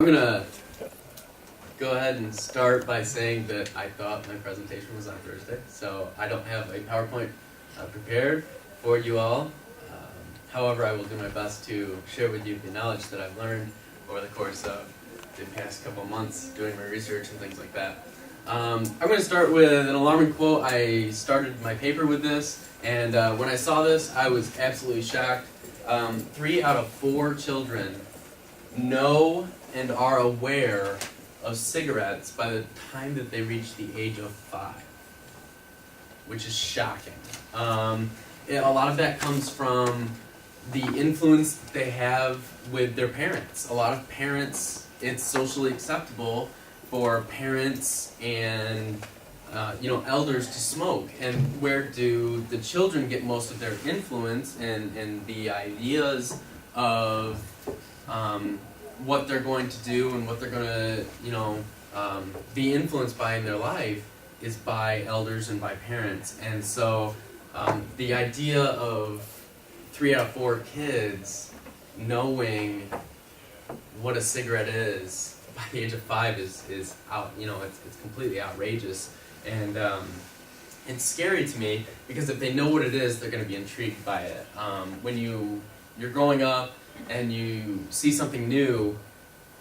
I'm gonna go ahead and start by saying that I thought my presentation was on Thursday, so I don't have a PowerPoint prepared for you all. However, I will do my best to share with you the knowledge that I've learned over the course of the past couple of months doing my research and things like that. I'm going to start with an alarming quote. I started my paper with this, and when I saw this, I was absolutely shocked. 3 out of 4 children know and are aware of cigarettes by the time that they reach the age of 5, which is shocking. A lot of that comes from the influence they have with their parents. A lot of parents, it's socially acceptable for parents and elders to smoke. And where do the children get most of their influence and the ideas of what they're going to do and what they're going to be influenced by in their life is by elders and by parents. And so the idea of 3 out of 4 kids knowing what a cigarette is by the age of 5 is out. It's completely outrageous, and it's scary to me because if they know what it is, they're going to be intrigued by it. When you're growing up and you see something new,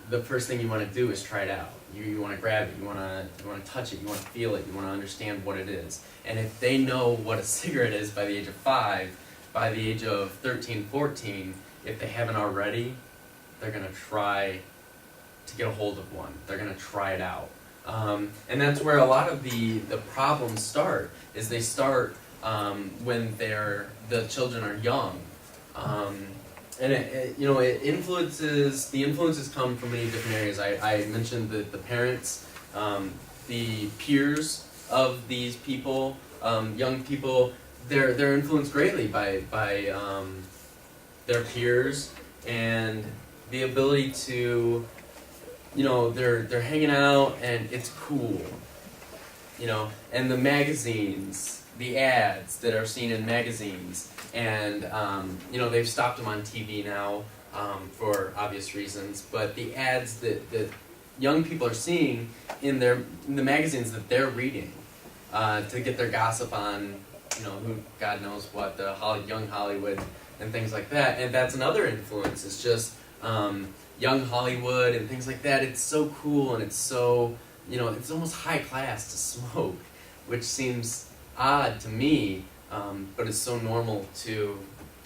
the first thing you want to do is try it out. You want to grab it, you want to touch it, you want to feel it, you want to understand what it is. And if they know what a cigarette is by the age of 5, by the age of 13, 14, if they haven't already, they're going to try to get a hold of one. They're going to try it out. And that's where a lot of the problems start, is they start when the children are young. And it influences, the influences come from many different areas. I mentioned the parents, the peers of these people, young people, they're influenced greatly by their peers, and the ability to, they're hanging out and it's cool, and the magazines, the ads that are seen in magazines, and they've stopped them on TV now for obvious reasons, but the ads that young people are seeing in the magazines that they're reading to get their gossip on, who God knows what, the young Hollywood and things like that. And that's another influence. It's just young Hollywood and things like that. It's so cool, and it's so, it's almost high class to smoke, which seems odd to me, but it's so normal to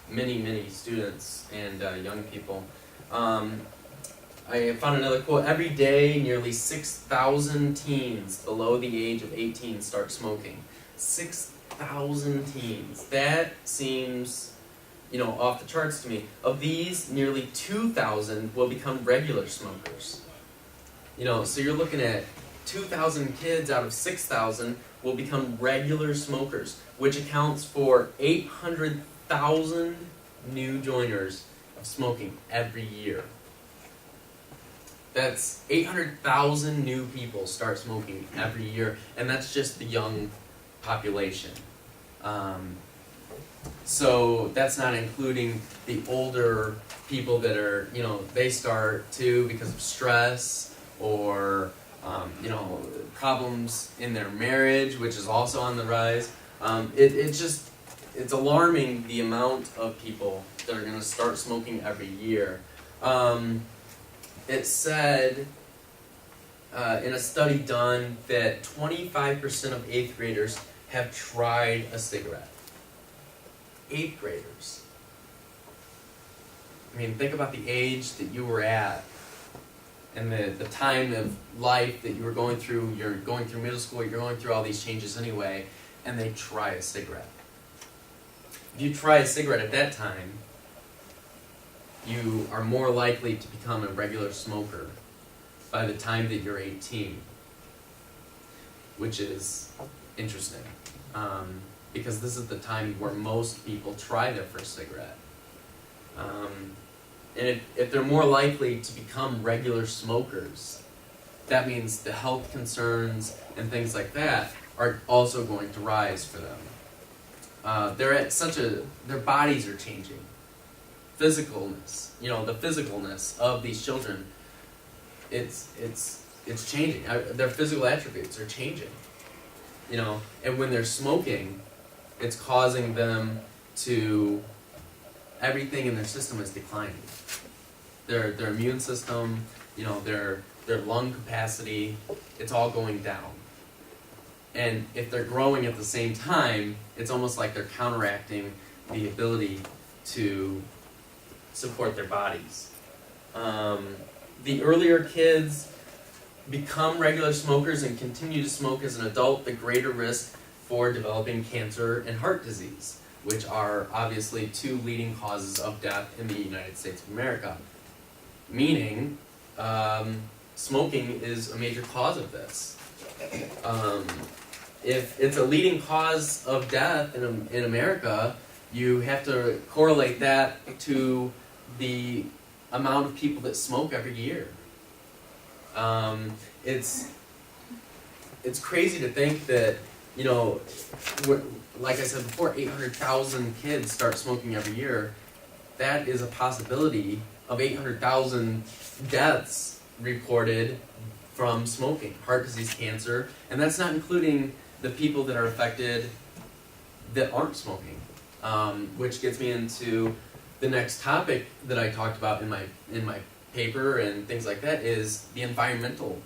many, many students and young people. I found another quote. Every day, nearly 6,000 teens below the age of 18 start smoking. 6,000 teens. That seems, off the charts to me. Of these, nearly 2,000 will become regular smokers. So you're looking at 2,000 kids out of 6,000 will become regular smokers, which accounts for 800,000 new joiners of smoking every year. That's 800,000 new people start smoking every year, and that's just the young population. So that's not including the older people that are, they start too because of stress or, problems in their marriage, which is also on the rise. It's alarming the amount of people that are going to start smoking every year. It said in a study done that 25% of 8th graders have tried a cigarette. 8th graders. I mean, think about the age that you were at and the time of life that you were going through. You're going through middle school, you're going through all these changes anyway, and they try a cigarette. If you try a cigarette at that time, you are more likely to become a regular smoker by the time that you're 18, which is interesting, because this is the time where most people try their first cigarette. And if they're more likely to become regular smokers, that means the health concerns and things like that are also going to rise for them. They're at their bodies are changing. Physicalness, the physicalness of these children it's changing. Their physical attributes are changing, you know. And when they're smoking, it's causing them to, everything in their system is declining. Their immune system, you know, their lung capacity, it's all going down. And if they're growing at the same time, it's almost like they're counteracting the ability to support their bodies. The earlier kids become regular smokers and continue to smoke as an adult, the greater risk for developing cancer and heart disease, which are obviously two leading causes of death in the United States of America. Meaning, smoking is a major cause of this. If it's a leading cause of death in America, you have to correlate that to the amount of people that smoke every year. It's crazy to think that, you know, like I said before, 800,000 kids start smoking every year. That is a possibility of 800,000 deaths reported from smoking, heart disease, cancer, and that's not including the people that are affected that aren't smoking, which gets me into the next topic that I talked about in my paper and things like that, is the environmental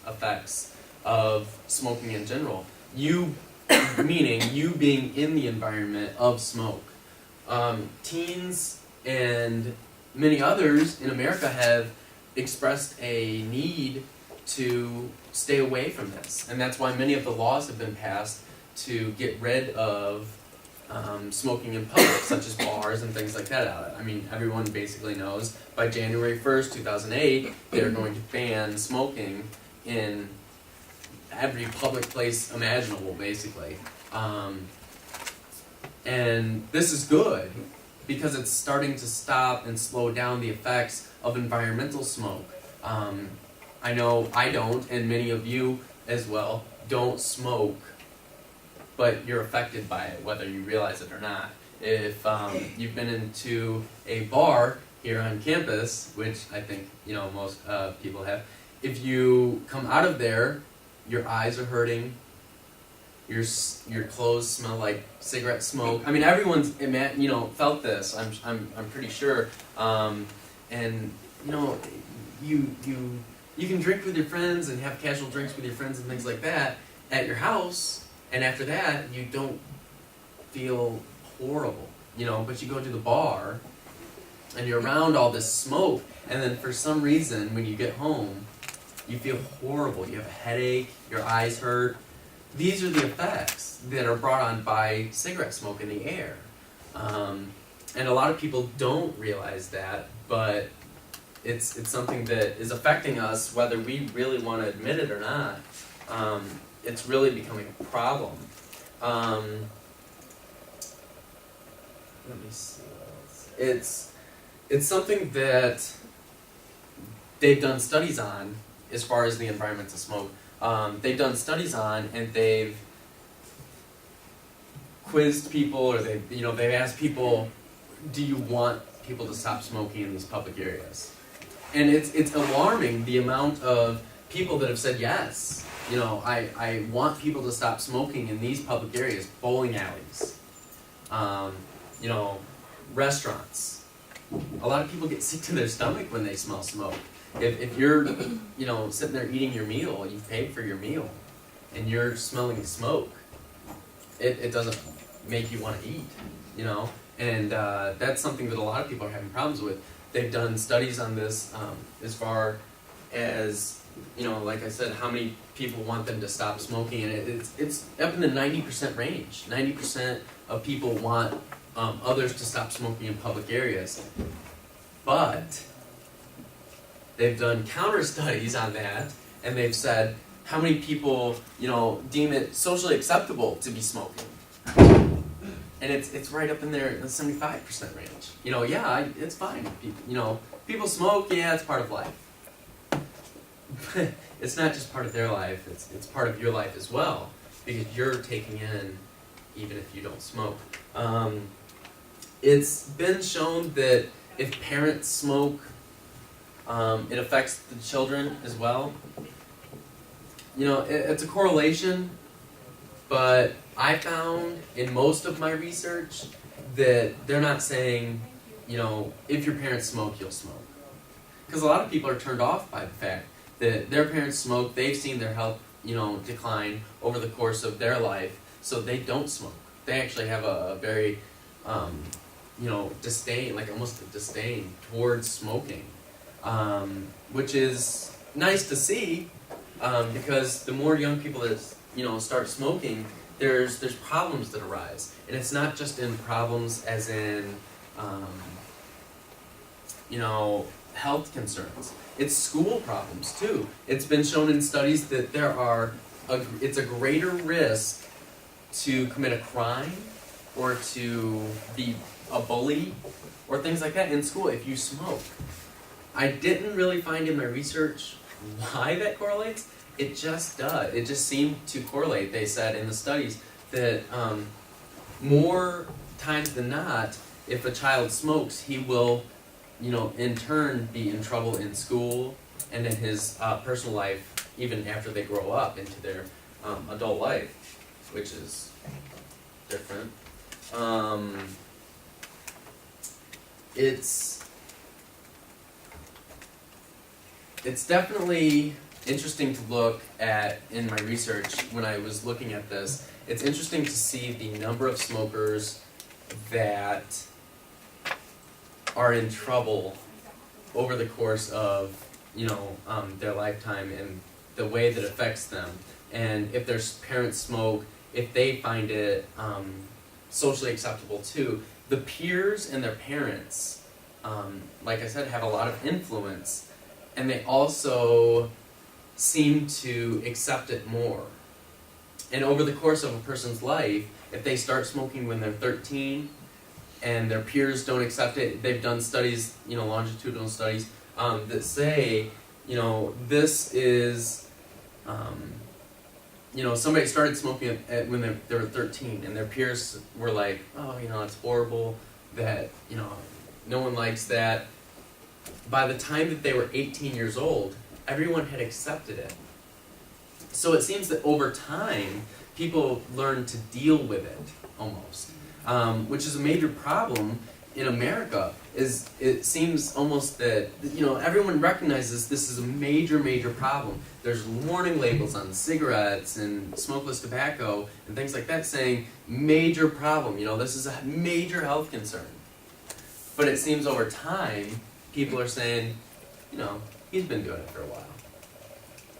effects of smoking in general. Meaning you being in the environment of smoke. Teens and many others in America have expressed a need to stay away from this, and that's why many of the laws have been passed to get rid of smoking in public, such as bars and things like that. I mean, everyone basically knows by January 1st, 2008, they're going to ban smoking in every public place imaginable, basically. And this is good because it's starting to stop and slow down the effects of environmental smoke. I know I don't, and many of you as well don't smoke, but you're affected by it, whether you realize it or not. If you've been into a bar here on campus, which I think, you know, most people have, if you come out of there, your eyes are hurting, your clothes smell like cigarette smoke. I mean, everyone's, you know, felt this. I'm pretty sure. And you know, you can drink with your friends and have casual drinks with your friends and things like that at your house, and after that you don't feel horrible, you know. But you go to the bar and you're around all this smoke, and then for some reason when you get home you feel horrible. You have a headache, your eyes hurt. These are the effects that are brought on by cigarette smoke in the air. And a lot of people don't realize that, but it's something that is affecting us whether we really want to admit it or not. It's really becoming a problem. Let me see what else. It's something that they've done studies on as far as the environment of smoke. They've done studies on, and they've quizzed people, or they've asked people, do you want people to stop smoking in these public areas? And it's alarming the amount of people that have said yes. You know, I want people to stop smoking in these public areas, bowling alleys, you know, restaurants. A lot of people get sick to their stomach when they smell smoke. If you're, you know, sitting there eating your meal, you've paid for your meal, and you're smelling smoke, it doesn't make you want to eat, you know? And that's something that a lot of people are having problems with. They've done studies on this as far as, you know, like I said, how many people want them to stop smoking, and it's up in the 90% range. 90% of people want others to stop smoking in public areas. But they've done counter studies on that, and they've said how many people, you know, deem it socially acceptable to be smoking. And it's right up in there in the 75% range. You know, yeah, it's fine. People, you know, people smoke, yeah, it's part of life. But it's not just part of their life, it's part of your life as well, because you're taking in even if you don't smoke. It's been shown that if parents smoke, It affects the children as well. It's a correlation, but I found in most of my research that they're not saying, if your parents smoke, you'll smoke. Because a lot of people are turned off by the fact that their parents smoke, they've seen their health, decline over the course of their life, so they don't smoke. They actually have a very, disdain, like almost a disdain towards smoking, which is nice to see, because the more young people that, start smoking, there's problems that arise. And it's not just in problems as in, health concerns. It's school problems too. It's been shown in studies that it's a greater risk to commit a crime or to be a bully or things like that in school if you smoke. I didn't really find in my research why that correlates. It just does. It just seemed to correlate. They said in the studies that more times than not, if a child smokes, he will, in turn be in trouble in school and in his personal life, even after they grow up into their adult life, which is different. It's definitely interesting to look at in my research when I was looking at this. It's interesting to see the number of smokers that are in trouble over the course of their lifetime and the way that affects them. And if their parents smoke, if they find it socially acceptable too, the peers and their parents, like I said, have a lot of influence, and they also seem to accept it more. And over the course of a person's life, if they start smoking when they're 13 and their peers don't accept it, they've done studies, longitudinal studies, that say, this is, somebody started smoking when they were 13 and their peers were like, oh, it's horrible that, no one likes that. By the time that they were 18 years old, everyone had accepted it. So it seems that over time, people learn to deal with it, almost. Which is a major problem in America, is it seems almost that, everyone recognizes this is a major, major problem. There's warning labels on cigarettes and smokeless tobacco and things like that saying, major problem, this is a major health concern. But it seems over time, people are saying, he's been doing it for a while.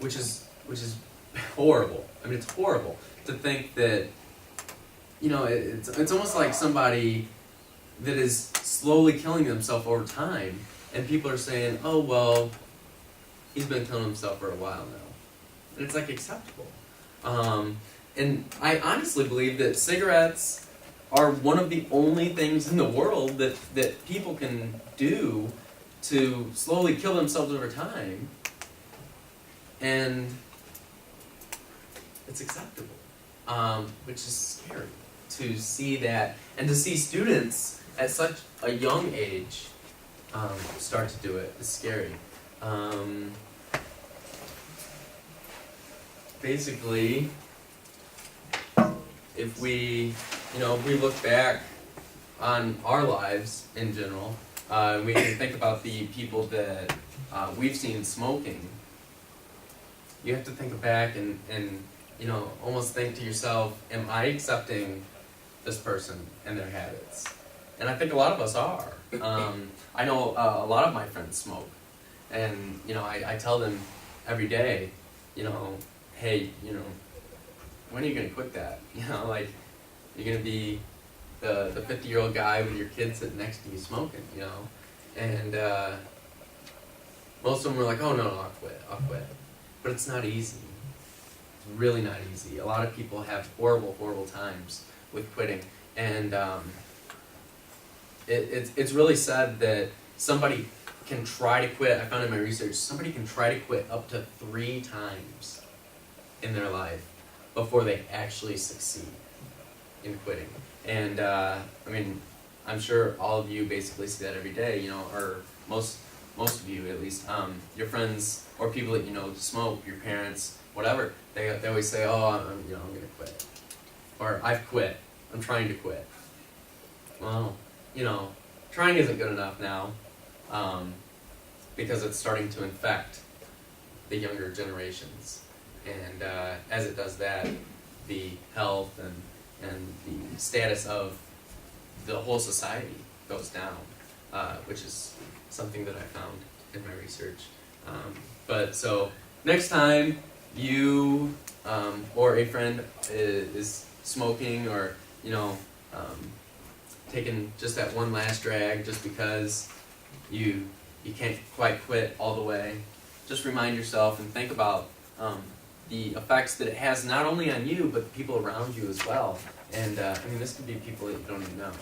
Which is horrible. I mean, it's horrible to think that, it's almost like somebody that is slowly killing themselves over time, and people are saying, oh, well, he's been killing himself for a while now. And it's like acceptable. And I honestly believe that cigarettes are one of the only things in the world that people can do to slowly kill themselves over time. And it's acceptable, which is scary to see that, and to see students at such a young age start to do it is scary. Basically, if we look back on our lives in general, we can think about the people that we've seen smoking. You have to think back and almost think to yourself, am I accepting this person and their habits? And I think a lot of us are. I know a lot of my friends smoke, and I tell them every day, hey, when are you gonna quit that? Like, you're gonna be the 50-year-old guy with your kid sitting next to you smoking, and most of them were like, oh no, I'll quit. But it's not easy. It's really not easy. A lot of people have horrible, horrible times with quitting, and it's really sad that somebody can try to quit. I found in my research, somebody can try to quit up to 3 times in their life before they actually succeed in quitting. And I'm sure all of you basically see that every day, or most most of you at least, your friends or people that you know smoke, your parents, whatever, they always say, oh, I'm gonna quit. Or I've quit, I'm trying to quit. Well, trying isn't good enough now, because it's starting to infect the younger generations. And as it does that, the health and the status of the whole society goes down, which is something that I found in my research. But so next time you or a friend is smoking, or taking just that one last drag just because you can't quite quit all the way, just remind yourself and think about the effects that it has not only on you but the people around you as well. And this could be people that you don't even know.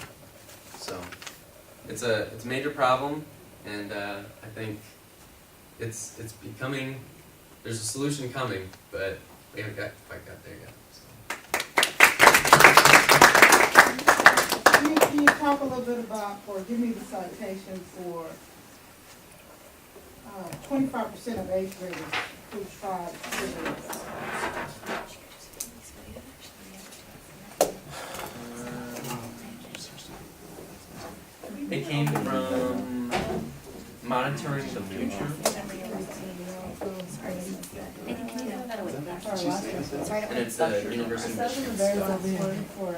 So it's a major problem, and I think it's becoming, there's a solution coming, but we haven't quite got there yet. Can you talk a little bit about, or give me the citation for 25% of age graders who tried cigarettes? It came from Monitoring the Future. And it's the University of Michigan stuff. For